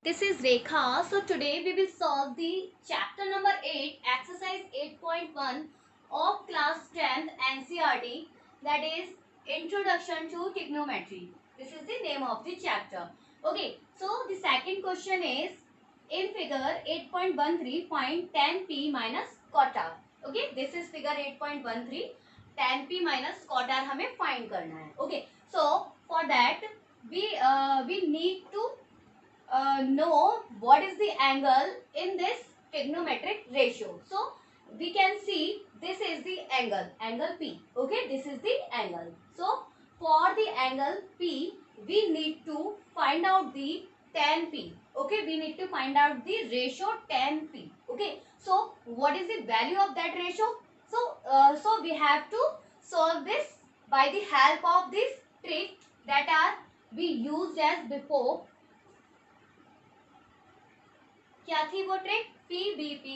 This is Rekha. So today we will solve the chapter number 8, exercise 8.1 of class 10th NCERT, that is Introduction to Trigonometry. This is the name of the chapter. Okay, so the second question is in figure 8.13 find tan p minus cot r. Okay, this is figure 8.13, tan p minus cot r हमें find करना है. Okay, so for that we need to know what is the angle in this trigonometric ratio. So we can see this is the angle P. Okay, this is the angle. So for the angle P, we need to find out the tan P. Okay, we need to find out the ratio tan P. Okay, so what is the value of that ratio? So we have to solve this by the help of this trick that are we used as before. क्या थी वो trick? PBP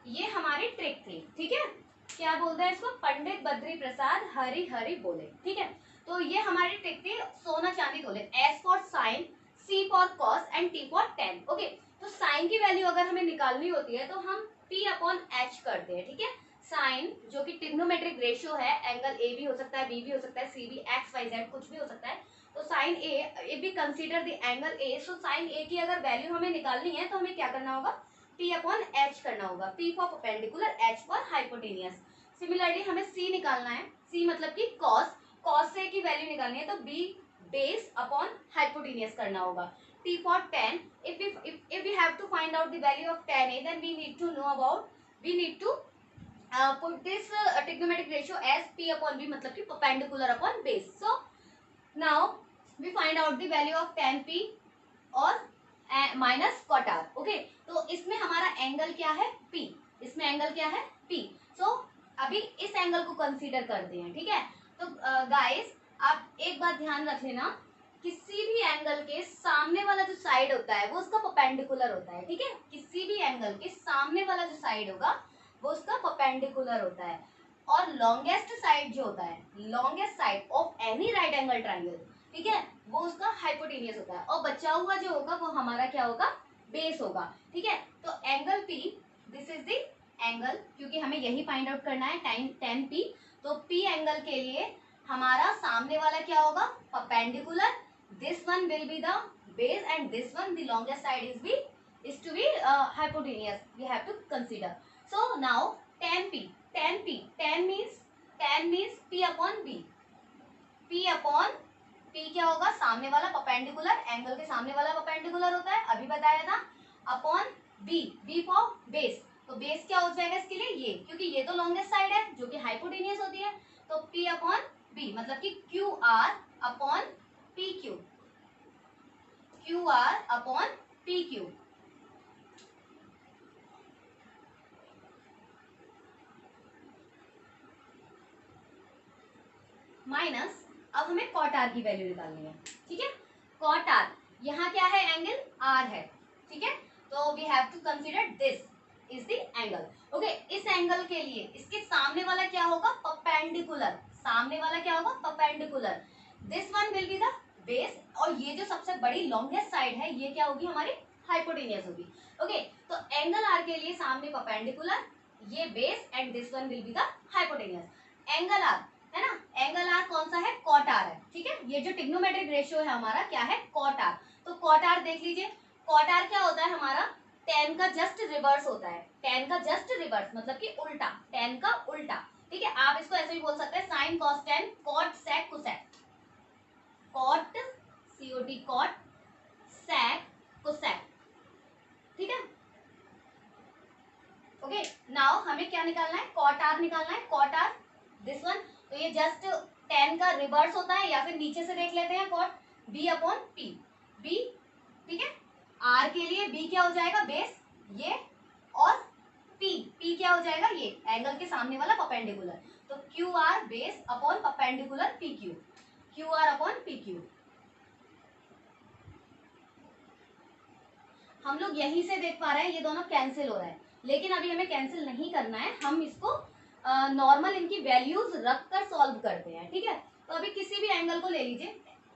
ये हमारी trick थी. ठीक है, क्या बोलते हैं इसको? पंडित बद्री प्रसाद हरि हरि बोले. ठीक है, तो ये हमारी ट्रिक थी. सोना चांदी तोले. S for sine, C for cos and T for tan. Okay, तो साइन की वैल्यू अगर हमें निकालनी होती है तो हम P अपॉन H करते हैं. ठीक है, साइन जो कि ट्रिग्नोमेट्रिक रेशियो है, एंगल A भी हो सकता है, B भी हो सकता है, C भी, X Y Z कुछ भी हो सकता है. तो sine A, if we consider the angle A, so sine A की अगर वैल्यू हमें निकालनी है तो हमें क्या करना होगा? P अपॉन H करना होगा. P for perpendicular, H for hypotenuse. Similarly हमें C निकालना है. C मतलब कि cos, cos से की वैल्यू निकालनी है तो B बेस अपॉन हाइपोटेनियस करना होगा. T for tan. If we have to find out the value of tan A, then we need to know about, we need to put this trigonometric ratio as P upon B मतलब कि perpendicular upon base. So now we find out the value of tan P और minus cot R. Okay, तो इसमें हमारा angle क्या है? P. इसमें angle क्या है? P. सो अभी इस एंगल को कंसीडर करते हैं. ठीक है, तो गाइस आप एक बात ध्यान रख लेना, किसी भी एंगल के सामने वाला जो साइड होता है वो उसका परपेंडिकुलर होता है. ठीक है, किसी भी एंगल के सामने वाला जो साइड होगा वो उसका परपेंडिकुलर होता है. और लॉन्गेस्ट साइड जो होता है, longest side of any right angle triangle, ठीक है, वो उसका हाइपोटेनियस होता है. और बचा हुआ जो होगा वो हमारा क्या होगा? बेस होगा. ठीक है, तो angle P, this is the angle, क्योंकि हमें यही फाइंड आउट करना है, tan P. तो P एंगल के लिए हमारा सामने वाला क्या होगा? Perpendicular. This one will be the base and this one the longest side is to be hypotenuse. We have to consider. So now tan means P upon B. P upon P क्या होगा? सामने वाला perpendicular, angle के सामने वाला perpendicular होता है, अभी बताया था. Upon B, B for base. तो बेस क्या हो जाएगा इसके लिए? ये, क्योंकि ये तो लॉन्गेस्ट साइड है जो कि हाइपोटेनियस होती है. तो P अपॉन B मतलब कि QR upon PQ, QR upon PQ. Minus, अब हमें कॉट आर की वैल्यू निकालनी है. ठीक है, कॉट आर यहाँ क्या है? एंगल आर है. ठीक है, तो we have to consider this is the angle. Okay, इस एंगल के लिए इसके सामने वाला क्या होगा? परपेंडिकुलर. सामने वाला क्या होगा? Perpendicular. This one will be the base. और ये जो सबसे बड़ी लॉन्गेस्ट साइड है ये क्या होगी? हमारी हाइपोटेनियस होगी. ओके, तो एंगल आर के लिए सामने परपेंडिकुलर, ये base and this one will be the hypotenuse. Angle R है ना, एंगल आर कौन सा है? कॉट आर है. ठीक है, ये जो ट्रिग्नोमेट्रिक रेशियो है हमारा क्या है? Cot R. तो कॉट आर देख लीजिए, कॉट आर क्या होता है हमारा? टेन का जस्ट रिवर्स होता है. टेन का जस्ट रिवर्स मतलब कि उल्टा, टेन का उल्टा. ठीक है, आप इसको ऐसे भी बोल सकते हैं, sine cos tan, cot sec cosec. Cot COT cot, sec cosec. ठीक है, ओके. नाउ हमें क्या निकालना है? कॉट आर निकालना है. कॉट आर दिस वन, तो ये जस्ट टेन का रिवर्स होता है, या फिर नीचे से देख लेते हैं, cot B upon P. B, ठीक है, R के लिए B क्या हो जाएगा? बेस, ये, और P क्या हो जाएगा? ये एंगल के सामने वाला परपेंडिकुलर. तो QR base upon perpendicular PQ, QR upon PQ. हम लोग यहीं से देख पा रहे हैं ये दोनों कैंसिल हो रहा है. लेकिन अभी हमें कैंसिल नहीं करना है, हम इसको नॉर्मल इनकी वैल्यूज रख कर सॉल्व करते हैं, ठीक है। तो अभी किसी भी एंगल को ले लीजिए,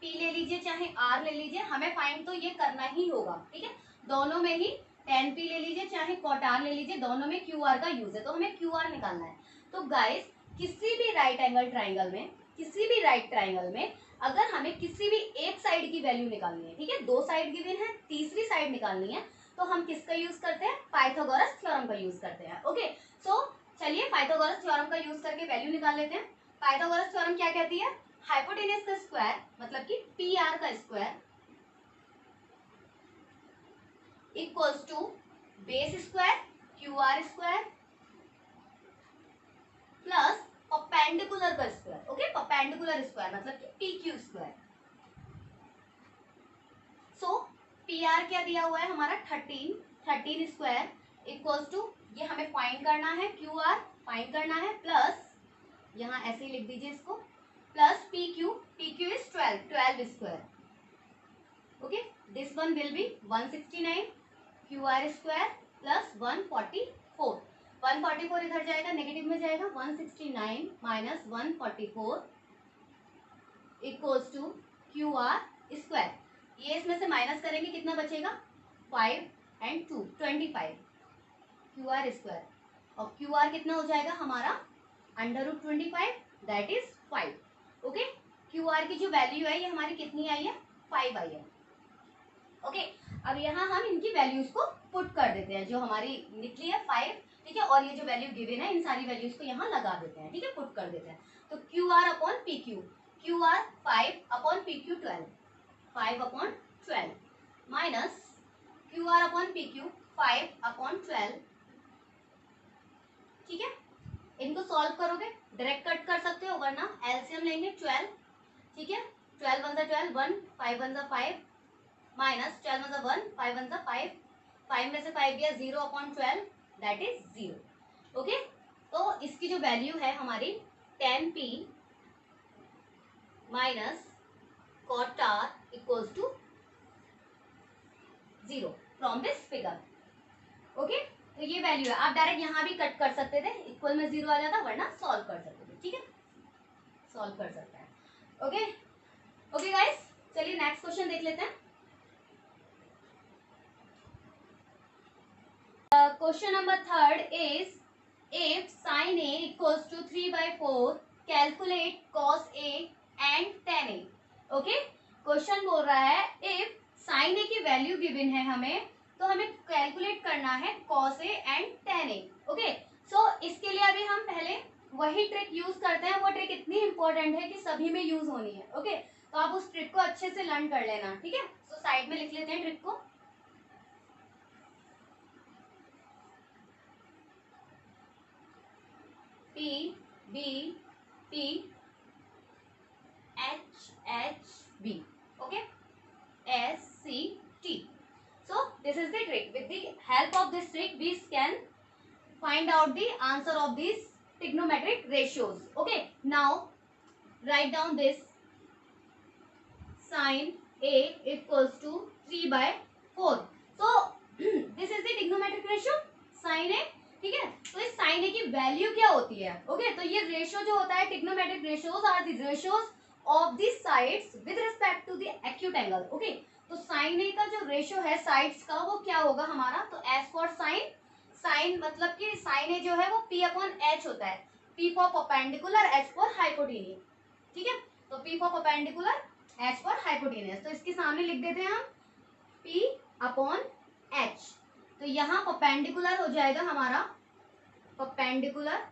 पी ले लीजिए चाहे आर ले लीजिए, हमें फाइंड तो ये करना ही होगा, ठीक है। दोनों में ही tan p ले लीजिए चाहे cot r ले लीजिए, दोनों में क्यू आर का यूज है, तो हमें क्यू आर निकालना है। तो गाइस किसी भी राइट एंगल ट्राइंगल में, किसी भी राइट ट्राइंगल में अगर हमें किसी भी एक साइड की वैल्यू निकालनी है, ठीक है, दो साइड गिवन है, तीसरी साइड निकालनी है, तो हम किसका यूज करते हैं, पाइथागोरस थ्योरम का यूज करते हैं। ओके, सो चलिए पाइथागोरस थ्योरम का यूज करके वैल्यू निकाल लेते हैं। पाइथागोरस थ्योरम क्या कहती है, हाइपोटेनस का स्क्वायर मतलब कि पी आर का square equals to base square Q R square plus perpendicular का स्क्वायर। ओके, परपेंडिकुलर स्क्वायर मतलब कि P Q square. So P R क्या दिया हुआ है हमारा 13 स्क्वायर इक्वल्स टू, ये हमें फाइंड करना है, क्यू आर फाइंड करना है, प्लस यहाँ ऐसे ही लिख दीजिए इसको, plus P Q is 12 square. Okay, this one will be 169 Q R square plus 144 इधर जाएगा, नेगेटिव में जाएगा, 169 minus 144 equals to Q R square. ये इसमें से माइनस करेंगे कितना बचेगा, 5 and 2 25 क्यू आर स्क्वायर, और क्यू आर कितना हो जाएगा हमारा √25 that is 5। Okay, Q R की जो वैल्यू है ये हमारी कितनी आई है, 5 आई है। ओके, अब यहाँ हम इनकी वैल्यूज को पुट कर देते हैं, जो हमारी निकली है 5, ठीक है, और ये जो वैल्यू गिवन है इन सारी वैल्यूज को यहाँ लगा देते हैं, ठीक है, पुट कर देते हैं। तो Q R upon P Q R 5 upon P Q 12, 5 upon 12 minus Q R upon P Q 5 upon 12, ठीक है। इनको सॉल्व करोगे डायरेक्ट कट कर सकते हो, वरना एलसीएम लेंगे 12, ठीक है, 12 one 12 1, 5 one 5 minus 12 one 1, 5 one 5, 5 में से 5 गया 0 अपॉन 12 दैट इज 0। ओके, तो इसकी जो वैल्यू है हमारी tan p minus cot r equals to 0 from this figure. Okay, तो ये वैल्यू है, आप डायरेक्ट यहाँ भी कट कर सकते थे, इक्वल में 0 आ जाता, वरना सॉल्व कर सकते थे, ठीक है, सॉल्व कर सकते हैं। ओके ओके गाइस, चलिए नेक्स्ट क्वेश्चन देख लेते हैं। Question number 3 is, if sin A equals to 3/4, calculate cos A and tan A. Okay, question बोल रहा है if sin A की वैल्यू गिवन है हमें, तो हमें कैलकुलेट करना है cos A and tan A। Okay, so इसके लिए अभी हम पहले वही ट्रिक यूज करते हैं, वो ट्रिक इतनी इंपॉर्टेंट है कि सभी में यूज होनी है। ओके, तो आप उस ट्रिक को अच्छे से लर्न कर लेना, ठीक है। सो साइड में लिख लेते हैं ट्रिक को। P B P H H B, okay, S C T. So this is the trick. With the help of this trick, we can find out the answer of these trigonometric ratios. Okay, now write down this. Sin A equals to 3/4. So this is the trigonometric ratio sin A, ठीक है। तो इस sin A की value क्या होती है, okay, तो ये रेशियो जो होता है, trigonometric ratios are the ratios of the sides with respect to the acute angle. Okay, तो sin A का जो रेशियो है साइड्स का, वो क्या होगा हमारा, तो एज फॉर साइन मतलब कि sin A जो है वो P अपॉन H होता है, P for perpendicular, H for hypotenuse, ठीक है। तो P for perpendicular, H for hypotenuse, तो इसके सामने लिख देते हैं हम P अपॉन H। तो यहाँ परपेंडिकुलर हो जाएगा हमारा, परपेंडिकुलर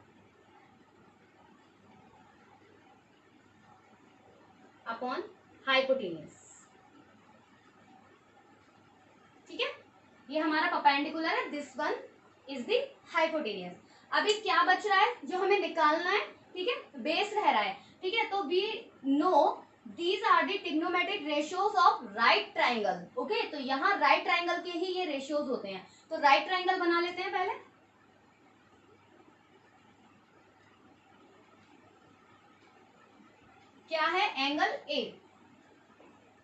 अपॉन हाइपोटेनियस, ठीक है, ये हमारा परपेंडिकुलर है, this one is the hypotenuse. अभी क्या बच रहा है जो हमें निकालना है, ठीक है, बेस रह रहा है, ठीक है। तो we know these are the trigonometric ratios of right triangle. Okay, तो यहाँ राइट ट्राइंगल के ही ये रेशियोज होते हैं, तो राइट ट्राइंगल बना लेते हैं पहले। क्या है, एंगल ए,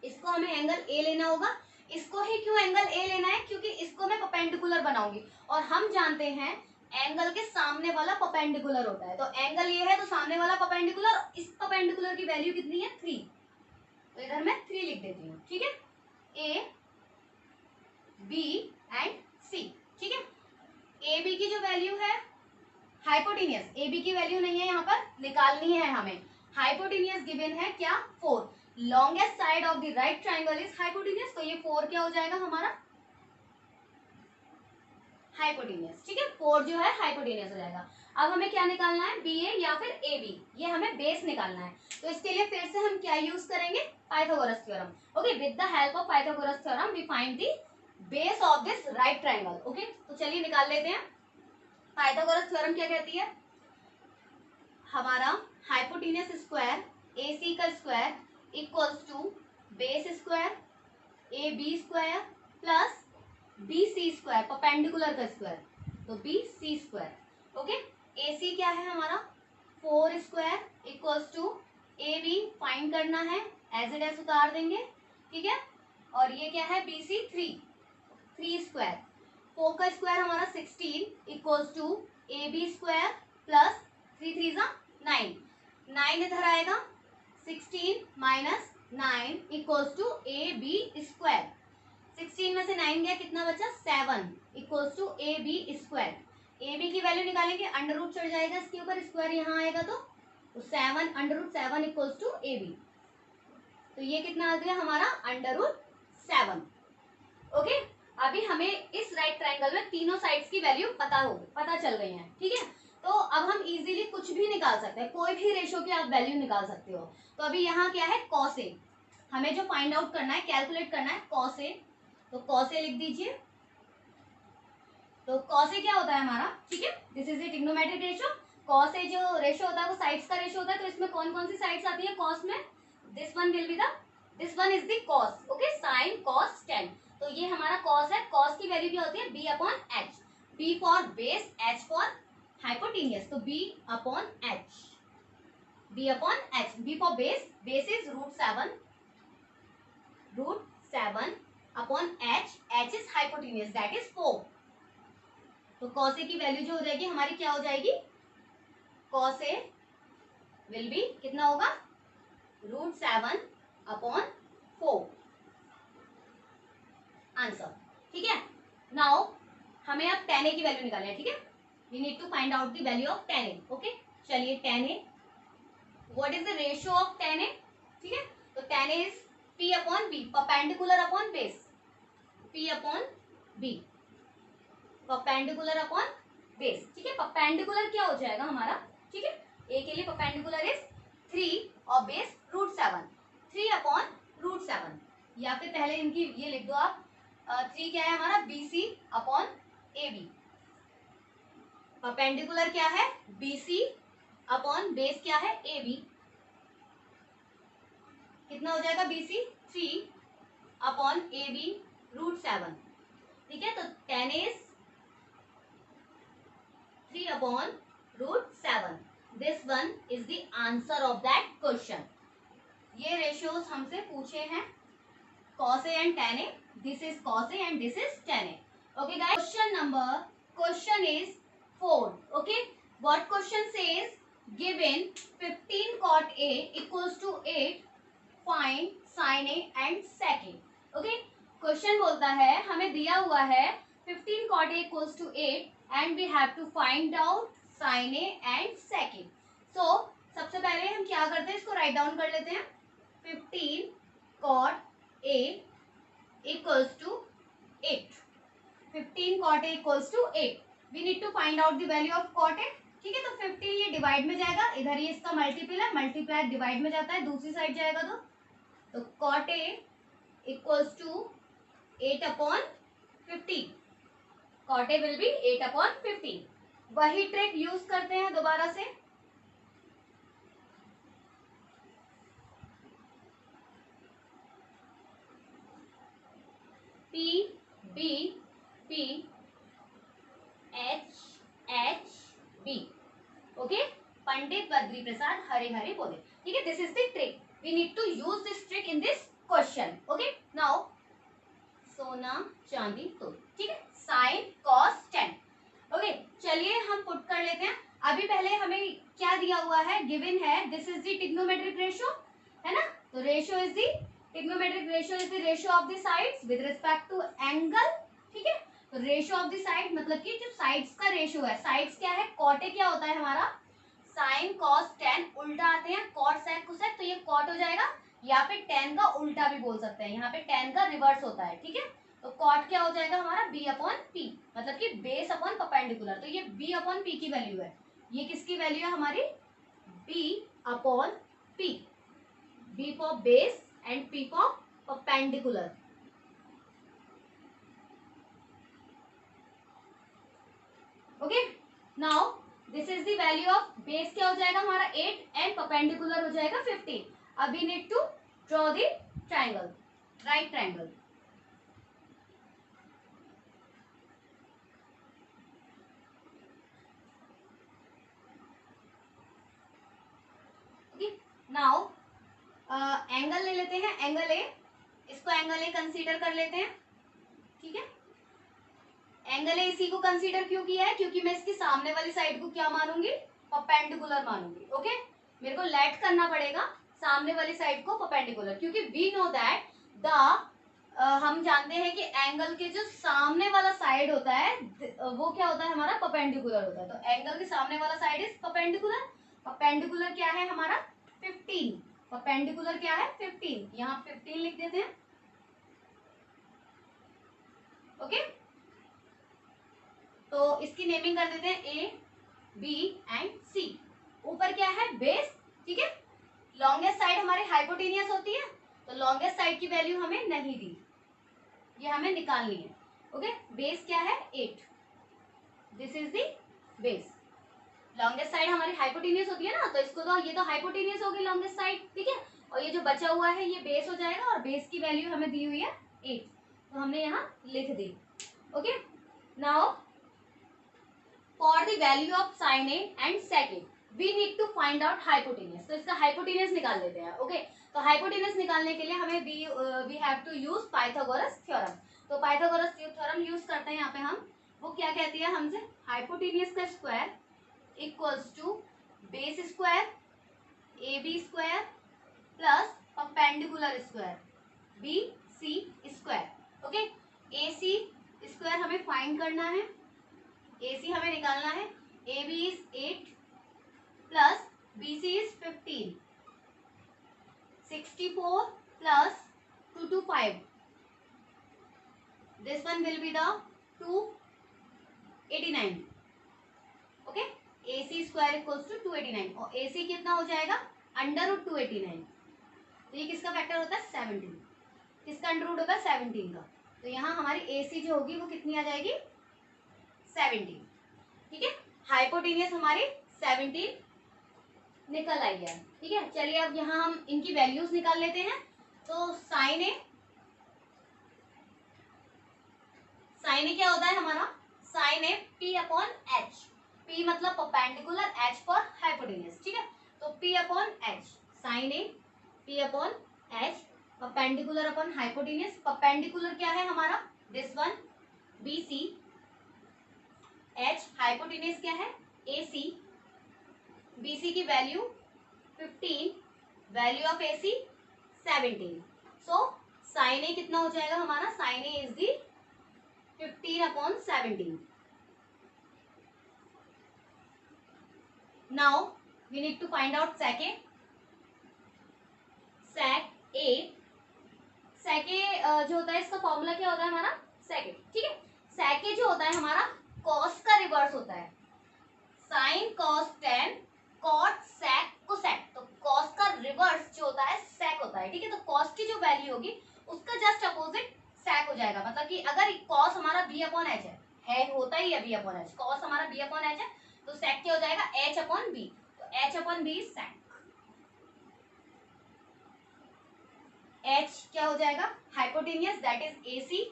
इसको हमें एंगल ए लेना होगा। इसको ही क्यों एंगल ए लेना है, क्योंकि इसको मैं परपेंडिकुलर बनाऊंगी और हम जानते हैं एंगल के सामने वाला परपेंडिकुलर होता है। तो एंगल ये है तो सामने वाला परपेंडिकुलर, इस परपेंडिकुलर की वैल्यू कितनी है 3, तो इधर मैं 3 लिख देती हूँ। ठीक है, ए बी एंड सी। ठीक है, ए बी की जो वैल्यू है हाइपोटेनियस, ए बी की वैल्यू नहीं है यहाँ पर, निकालनी है हमें। हाइपोटेनियस गिवन है क्या 4, longest side of the right triangle is hypotenuse, तो ये 4 क्या हो जाएगा हमारा हाइपोटेनियस। ठीक है, 4 जो है हाइपोटेनियस हो जाएगा। अब हमें क्या निकालना है, बी ए या फिर ए बी, ये हमें बेस निकालना है। तो इसके लिए फिर से हम क्या यूज करेंगे, Pythagoras theorem. Okay, with the help of Pythagoras theorem we find the base of this right triangle. Okay, तो चलिए निकाल लेते हैं। पाइथागोरस थ्योरम क्या कहती है, हमारा हाइपोटेनियस स्क्वायर ए सी का square equals to base square A B square plus B C square, perpendicular का स्क्वायर, तो B C square. Okay, A C क्या है हमारा 4 square equals to A B find करना है, एज इट एज उतार देंगे। ठीक है, और ये क्या है बी सी 3 स्क्वायर, 4 का स्क्वायर हमारा 16 equals to A B square plus 3 3 9, 9 इधर आएगा, 16 minus 9 equals to A B square, 16 में से 9 गया कितना बचा 7 equals to A B square. A B की वैल्यू निकालेंगे, अंडर रूट चढ़ जाएगा इसके ऊपर, स्क्वायर यहाँ आएगा तो 7 under root 7 equals to A B, तो ये कितना आ गया हमारा अंडर रूट 7। ओके, अभी हमें इस राइट ट्राइंगल में तीनों साइड्स की वैल्यू पता चल गई है। ठीक है, तो अब हम इजीली कुछ भी निकाल सकते हैं, कोई भी रेशो की आप वैल्यू निकाल सकते हो। तो अभी यहाँ क्या है कॉस ए, हमें जो फाइंड आउट करना है, कैलकुलेट करना है कॉस ए, तो कॉस ए लिख दीजिए। तो कॉस ए क्या होता है हमारा, ठीक है, this is the trigonometric ratio. Cos A जो रेशो होता है वो साइड्स का रेशो होता है, तो इसमें कौन कौन सी साइड्स आती है कॉस में, this one will be the, this one is the cos. Okay, sign cos ten, तो ये हमारा कॉस है। कॉस की वैल्यू क्या होती है B upon H, B for base H for hypotenuse, तो B upon H, B upon H, B for base, base is root seven upon H, H is hypotenuse that is 4। तो cos A की value जो हो जाएगी हमारी क्या हो जाएगी, कॉस ए विल बी कितना होगा √7 अपॉन 4 आंसर। ठीक है, नाउ हमें अब tan a की वैल्यू निकालनी है। ठीक है, we need to find out the value of tan a। Okay, चलिए tan a, what is the ratio of tan a। ठीक है, तो tan a is p upon b, perpendicular upon base, p upon b, perpendicular upon base. ठीक है, perpendicular क्या हो जाएगा हमारा, ठीक है, a के लिए परपेंडिकुलर इज 3 और बेस √7, 3 अपॉन √7, या फिर पहले इनकी ये लिख दो आप, 3 क्या है हमारा BC अपॉन AB, परपेंडिकुलर क्या है BC अपॉन बेस क्या है AB, कितना हो जाएगा BC 3 अपॉन AB √7। ठीक है, तो tan is 3 upon √7, this one is the answer of that question। ये ratios हमसे पूछे हैं cos A and tan A, this is cos A and this is tan A। okay guys, question is 4। okay, what question says, given 15 cot A equals to 8, find sin A and sec A। okay, question बोलता है हमें दिया हुआ है 15 cot A equals to 8 and we have to find out sin A and sec A। so सबसे पहले हम क्या करते हैं, इसको राइट डाउन कर लेते हैं। 15 cot A equals to 8, 15 cot A equals to 8, we need to find out the value of cot A। ठीक है, तो 15 ये डिवाइड में जाएगा, इधर ये इसका मल्टीपल है, मल्टीप्लाई डिवाइड में जाता है, दूसरी साइड जाएगा तो cot A equals to 8 upon 15, cot A will be 8 upon 15। वही ट्रिक यूज करते हैं दोबारा से, P B P H H B। Okay, Pandit Badri Prasad हरे हरे बोले। ठीक है, this is the trick, we need to use this trick in this question. Okay, now सोना चांदी तोल, ठीक है, साइन कॉस टेन। ओके, चलिए हम पुट कर लेते हैं। अभी पहले हमें क्या दिया हुआ है, गिवन है this is the trigonometric ratio, है ना, तो ratio is the trigonometric ratio is the ratio of the sides with respect to angle, ठीक है, तो रेशियो ऑफ द साइड मतलब कि जो साइड्स का रेशियो है, साइड्स क्या है, कॉटे क्या होता है हमारा, साइन कॉस टेन, उल्टा आते हैं कॉट सेक कोसेक, तो ये कॉट हो जाएगा, या फिर टेन का उल्टा भी बोल सकते हैं, यहाँ पे टेन का रिवर्स होता है, ठीक है, तो कॉट क्या हो जाएगा हमारा, बी अपॉन पी, मतलब कि बेस अपॉन परपेंडिकुलर, तो ये बी अपॉन पी की वैल्यू है, ये किसकी वैल्यू है हमारी, B upon P, B for base and P for perpendicular. Okay, now this is the value of base, क्या हो जाएगा हमारा 8 एंड परपेंडिकुलर हो जाएगा 15। अब we need to draw the triangle, right triangle. Now angle ले लेते हैं, एंगल ए, इसको एंगल ए कंसीडर कर लेते हैं, ठीक है, एंगल ए इसी को कंसीडर क्यों किया है, क्योंकि मैं इसकी सामने वाली साइड को क्या मानूंगी, परपेंडिकुलर मानूंगी। ओके, मेरे को लेट करना पड़ेगा सामने वाली साइड को परपेंडिकुलर, क्योंकि वी नो दैट द हम जानते हैं कि एंगल के जो सामने वाला साइड होता है वो क्या होता है हमारा, परपेंडिकुलर होता है, तो एंगल के सामने वाला साइड इज परपेंडिकुलर, परपेंडिकुलर क्या है हमारा 15, परपेंडिकुलर क्या है 15, यहाँ 15 लिख देते हैं। ओके, तो इसकी नेमिंग कर देते हैं ए बी एंड सी। ऊपर क्या है बेस, ठीक है, लॉन्गेस्ट साइड हमारी हाइपोटेनियस होती है, तो लॉन्गेस्ट साइड की वैल्यू हमें नहीं दी, ये हमें निकालनी है। ओके, बेस क्या है 8, this is the base, longest side हमारी हाइपोटेनियस होती है ना, तो इसको तो ये तो हाइपोटेनियस होगी लॉन्गेस्ट साइड, ठीक है, और ये जो बचा हुआ है ये बेस हो जाएगा, और बेस की वैल्यू हमें दी हुई है 8, तो हमने यहाँ लिख दी। Okay, now for the value of sine A and sec A we need to find out hypotenuse, तो इसका हाइपोटेनियस निकाल लेते हैं। ओके, तो हाइपोटेनियस निकालने के लिए हमें we have to use Pythagoras theorem, तो पाइथागोरस थ्योरम यूज करते हैं यहाँ पे हम, वो क्या कहती है हमसे, हाइपोटेनियस का square equals to base square A B square plus perpendicular square B C square. Okay, A C square हमें फाइंड करना है, ए सी हमें निकालना है, A B is 8 plus B C is 15, 64 plus 225, this one will be the 289। Okay, A C square equals to 289, और ए सी कितना हो जाएगा अंडर रूट 289, तो ये किसका फैक्टर होता है 17, किसका अंडर रूट होगा 17 का, तो यहाँ हमारी ए सी जो होगी वो कितनी आ जाएगी 17, ठीक है, हाइपोटेनियस हमारी 17 निकल आई है, ठीक है। चलिए अब यहाँ हम इनकी वैल्यूज निकाल लेते हैं, तो साइन ए क्या होता है हमारा, sine A P upon H, P मतलब परपेंडिकुलर, एच फॉर हाइपोटेनियस, ठीक है, तो P upon H, sine A P upon H, perpendicular upon hypotenuse, perpendicular क्या है हमारा this one B C, H hypotenuse क्या है ए सी, बी सी की value 15, value of A C 17, so sine A कितना हो जाएगा हमारा, sine A is the 15 upon 17। Now we need to find out sec a, sec a, sec a जो होता है इसका फॉर्मूला क्या होता है हमारा sec a, ठीक है, sec a जो होता है हमारा cos का रिवर्स होता है, sin cos tan cot sec cosec, तो cos का रिवर्स जो होता है sec होता है, ठीक है, तो cos की जो वैल्यू होगी उसका जस्ट अपोजिट sec हो जाएगा, मतलब कि अगर cos हमारा b अपॉन h है होता ही है b अपॉन h, cos हमारा b अपॉन h है, तो sec क्या हो जाएगा h अपॉन b, तो h upon b sec, h क्या हो जाएगा hypotenuse that is A C,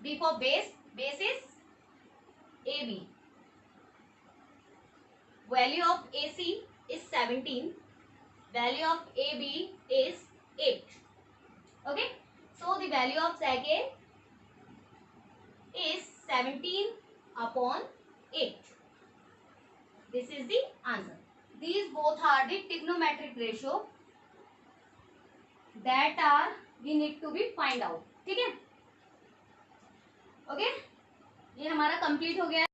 b for base, base is A B, value of AC is 17, value of AB is 8. Okay, So the value of secant is 17/8. This is the answer. These both are the trigonometric ratio that are we need to be find out. ठीक है, okay, ये हमारा complete हो गया है.